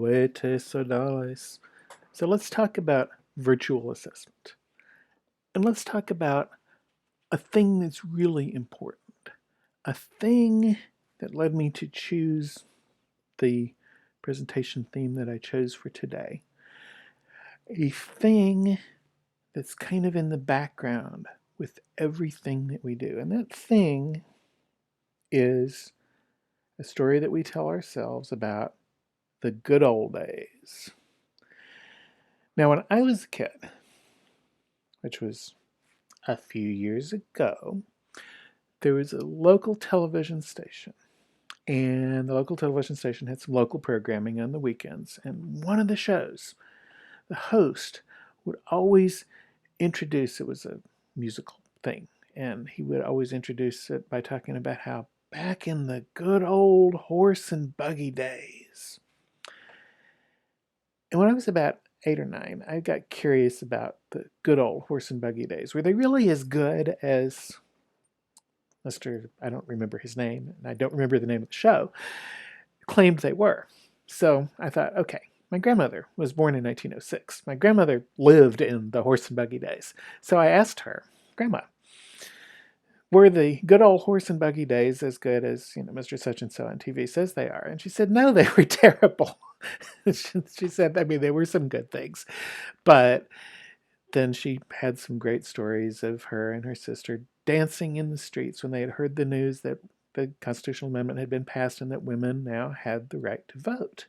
Wait, sodales. So let's talk about virtual assessment. And let's talk about a thing that's really important. A thing that led me to choose the presentation theme that I chose for today. A thing that's kind of in the background with everything that we do. And that thing is a story that we tell ourselves about the good old days. Now, when I was a kid, which was a few years ago, there was a local television station. And the local television station had some local programming on the weekends. And one of the shows, the host would always introduce, it was a musical thing, and he would always introduce it by talking about how back in the good old horse and buggy days. And when I was about 8 or 9, I got curious about the good old horse and buggy days. Were they really as good as Mr. I don't remember his name, and I don't remember the name of the show, claimed they were? So I thought, okay, my grandmother was born in 1906. My grandmother lived in the horse and buggy days. So I asked her, Grandma, were the good old horse and buggy days as good as, Mr. Such and So on TV says they are? And she said, no, they were terrible. She said, I mean, there were some good things, but then she had some great stories of her and her sister dancing in the streets when they had heard the news that the constitutional amendment had been passed and that women now had the right to vote,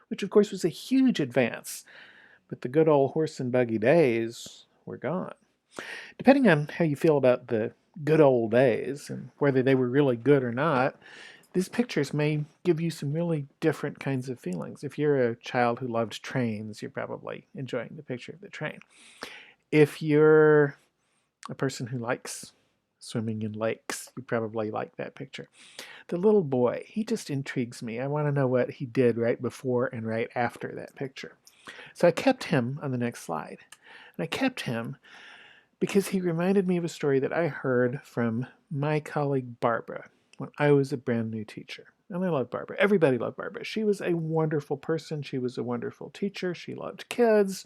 which of course was a huge advance. But the good old horse and buggy days were gone. Depending on how you feel about the good old days and whether they were really good or not, these pictures may give you some really different kinds of feelings. If you're a child who loved trains, you're probably enjoying the picture of the train. If you're a person who likes swimming in lakes, you probably like that picture. The little boy, he just intrigues me. I want to know what he did right before and right after that picture. So I kept him on the next slide. And I kept him because he reminded me of a story that I heard from my colleague Barbara when I was a brand new teacher. And I love Barbara. Everybody loved Barbara. She was a wonderful person. She was a wonderful teacher. She loved kids.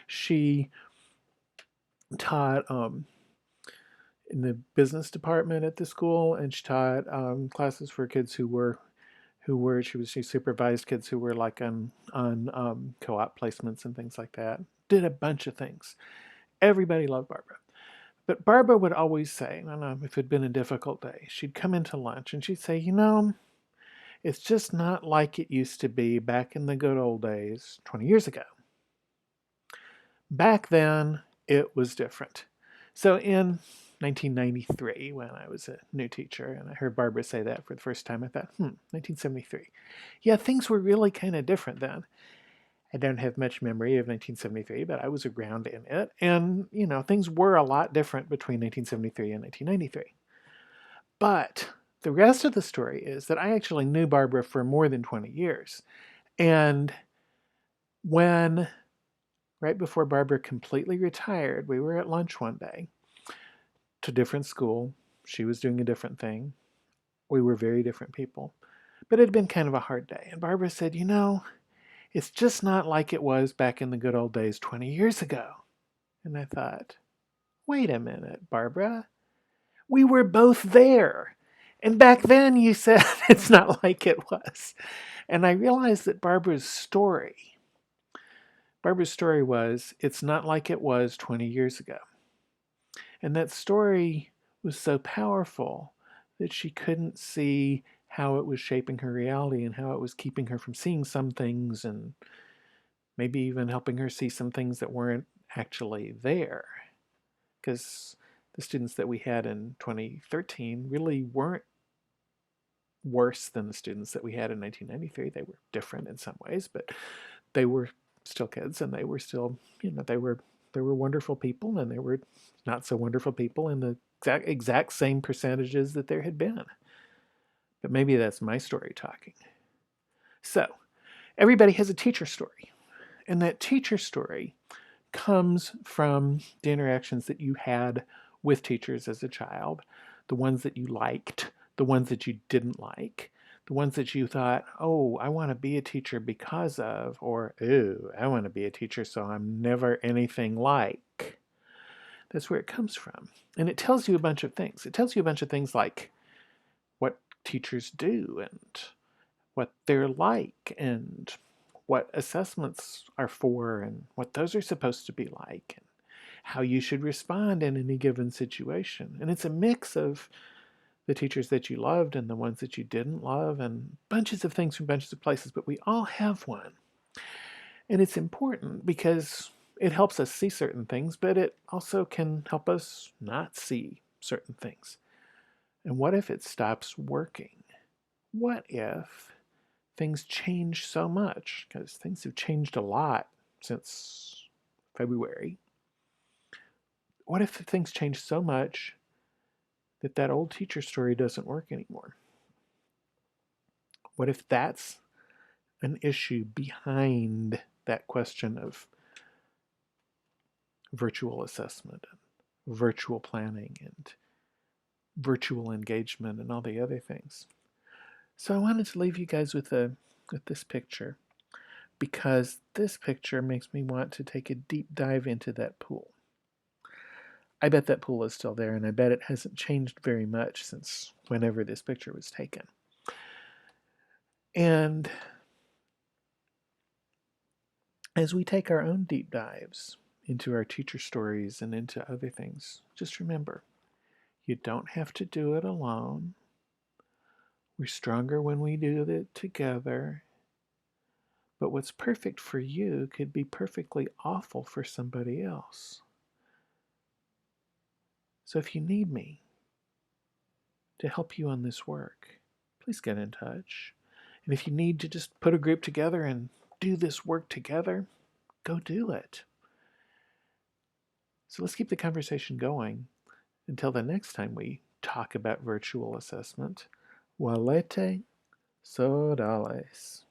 She taught in the business department at the school, and she taught classes for kids she supervised kids who were like on co-op placements and things like that. Did a bunch of things. Everybody loved Barbara. But Barbara would always say, I don't know if it had been a difficult day, she'd come into lunch and she'd say, it's just not like it used to be back in the good old days 20 years ago. Back then, it was different. So in 1993, when I was a new teacher, and I heard Barbara say that for the first time, I thought, 1973. Yeah, things were really kind of different then. I don't have much memory of 1973, but I was around in it. And, things were a lot different between 1973 and 1993. But the rest of the story is that I actually knew Barbara for more than 20 years. And when, right before Barbara completely retired, we were at lunch one day to a different school. She was doing a different thing. We were very different people. But it had been kind of a hard day. And Barbara said, it's just not like it was back in the good old days 20 years ago. And I thought, wait a minute, Barbara. We were both there. And back then you said it's not like it was. And I realized that Barbara's story was, it's not like it was 20 years ago. And that story was so powerful that she couldn't see how it was shaping her reality and how it was keeping her from seeing some things and maybe even helping her see some things that weren't actually there. Because the students that we had in 2013 really weren't worse than the students that we had in 1993. They were different in some ways, but they were still kids, and they were still, they were wonderful people, and they were not so wonderful people in the exact same percentages that there had been. But maybe that's my story talking. So, everybody has a teacher story, and that teacher story comes from the interactions that you had with teachers as a child, the ones that you liked, the ones that you didn't like, the ones that you thought, oh, I want to be a teacher because of, or, ooh, I want to be a teacher so I'm never anything like. That's where it comes from. And it tells you a bunch of things. It tells you a bunch of things like what teachers do and what they're like and what assessments are for and what those are supposed to be like and how you should respond in any given situation. And it's a mix of the teachers that you loved and the ones that you didn't love and bunches of things from bunches of places, but we all have one. And it's important because it helps us see certain things, but it also can help us not see certain things. And what if it stops working? What if things change so much? Because things have changed a lot since February. What if things change so much that that old teacher story doesn't work anymore? What if that's an issue behind that question of virtual assessment and virtual planning and virtual engagement and all the other things? So I wanted to leave you guys with this picture because this picture makes me want to take a deep dive into that pool. I bet that pool is still there, and I bet it hasn't changed very much since whenever this picture was taken. And as we take our own deep dives into our teacher stories and into other things, just remember, you don't have to do it alone. We're stronger when we do it together. But what's perfect for you could be perfectly awful for somebody else. So if you need me to help you on this work, please get in touch. And if you need to just put a group together and do this work together, go do it. So let's keep the conversation going until the next time we talk about virtual assessment. Walete sodales.